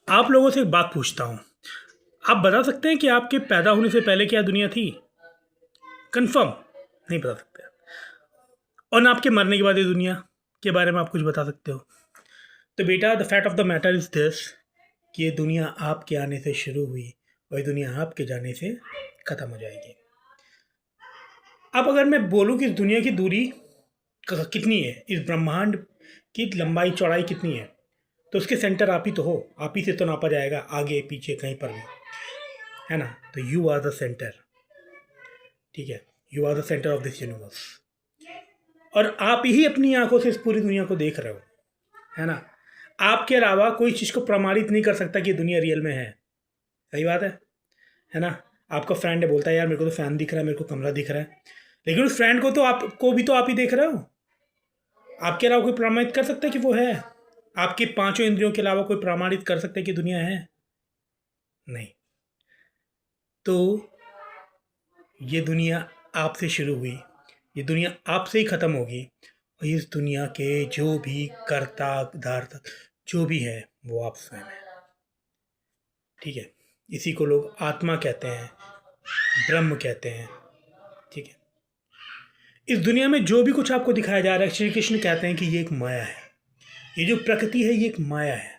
आप लोगों से एक बात पूछता हूँ। आप बता सकते हैं कि आपके पैदा होने से पहले क्या दुनिया थी? कंफर्म नहीं बता सकते। और ना आपके मरने के बाद ये दुनिया के बारे में आप कुछ बता सकते हो? तो बेटा, the fact of the matter is this कि ये दुनिया आपके आने से शुरू हुई और ये दुनिया आपके जाने से ख़त्म हो जाएगी। अब अगर मैं बोलूँ कि इस दुनिया की दूरी कितनी है, इस ब्रह्मांड की लंबाई चौड़ाई कितनी है, तो उसके सेंटर आप ही तो हो। आप ही से तो नापा जाएगा, आगे पीछे कहीं पर भी, है ना? तो यू आर द सेंटर। ठीक है, you are the centre of this universe. और आप ही अपनी आंखों से इस पूरी दुनिया को देख रहे हो, है ना? आपके अलावा कोई चीज़ को प्रमाणित नहीं कर सकता कि दुनिया रियल में है। सही बात है ना? आपका फ्रेंड है, बोलता है यार मेरे को तो फैन दिख रहा है, मेरे को कमरा दिख रहा है, लेकिन उस फ्रेंड को तो आपको भी तो आप ही देख रहे हो। आपके अलावा कोई प्रमाणित कर सकता है कि वो है? आपकी पांचों इंद्रियों के अलावा कोई प्रमाणित कर सकता है कि दुनिया है? नहीं। तो ये दुनिया आपसे शुरू हुई, ये दुनिया आपसे ही ख़त्म होगी, और इस दुनिया के जो भी कर्ता धारता जो भी है वो आप स्वयं है। ठीक है, इसी को लोग आत्मा कहते हैं, ब्रह्म कहते हैं। ठीक है, इस दुनिया में जो भी कुछ आपको दिखाया जा रहा है, श्री कृष्ण कहते हैं कि ये एक माया है। ये जो प्रकृति है ये एक माया है।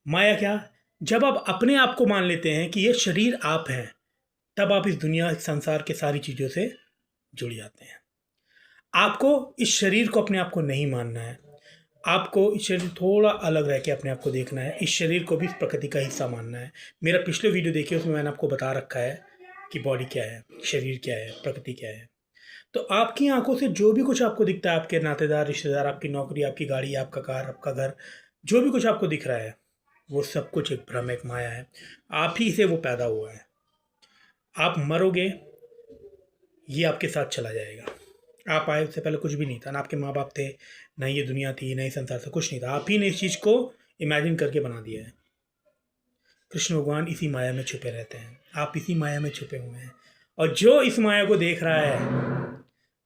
माया क्या? जब आप अपने आप को मान लेते हैं कि ये शरीर आप हैं, तब आप इस दुनिया इस संसार के सारी चीज़ों से जुड़ जाते हैं। आपको इस शरीर को अपने आप को नहीं मानना है। आपको इस शरीर थोड़ा अलग रह के अपने आप को देखना है। इस शरीर को भी इस प्रकृति का हिस्सा मानना है। मेरा पिछले वीडियो देखिए, उसमें मैंने आपको बता रखा है कि बॉडी क्या है, शरीर क्या है, प्रकृति क्या है। तो आपकी आंखों से जो भी कुछ आपको दिखता है, आपके नातेदार, रिश्तेदार, आपकी नौकरी, आपकी गाड़ी, आपका कार, आपका घर, जो भी कुछ आपको दिख रहा है, वो सब कुछ एक भ्रम, एक माया है। आप ही से वो पैदा हुआ है। आप मरोगे, ये आपके साथ चला जाएगा। आप आए उससे पहले कुछ भी नहीं था, ना आपके माँ बाप थे, ना ये दुनिया थी, ना ही संसार से कुछ नहीं था। आप ही ने इस चीज़ को इमेजिन करके बना दिया है। कृष्ण भगवान इसी माया में छुपे रहते हैं, आप इसी माया में छुपे हुए हैं। और जो इस माया को देख रहा है,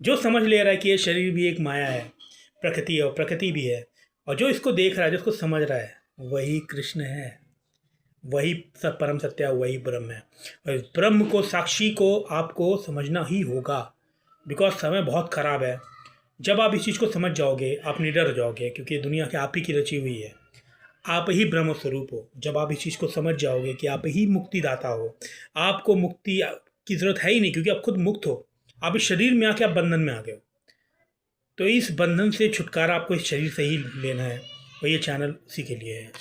जो समझ ले रहा है कि ये शरीर भी एक माया है, प्रकृति है और प्रकृति भी है, और जो इसको देख रहा है, जो इसको समझ रहा है, वही कृष्ण है, वही सब परम सत्य है, वही ब्रह्म है। और इस ब्रह्म को, साक्षी को आपको समझना ही होगा, बिकॉज समय बहुत ख़राब है। जब आप इस चीज़ को समझ जाओगे, आप निडर हो जाओगे, क्योंकि ये दुनिया के आप ही की रची हुई है। आप ही ब्रह्म स्वरूप हो। जब आप इस चीज़ को समझ जाओगे कि आप ही मुक्तिदाता हो, आपको मुक्ति की ज़रूरत है ही नहीं, क्योंकि आप खुद मुक्त हो। आप इस शरीर में आके आप बंधन में आ गए हो। तो इस बंधन से छुटकारा आपको इस शरीर से ही लेना है, और ये चैनल उसी के लिए है।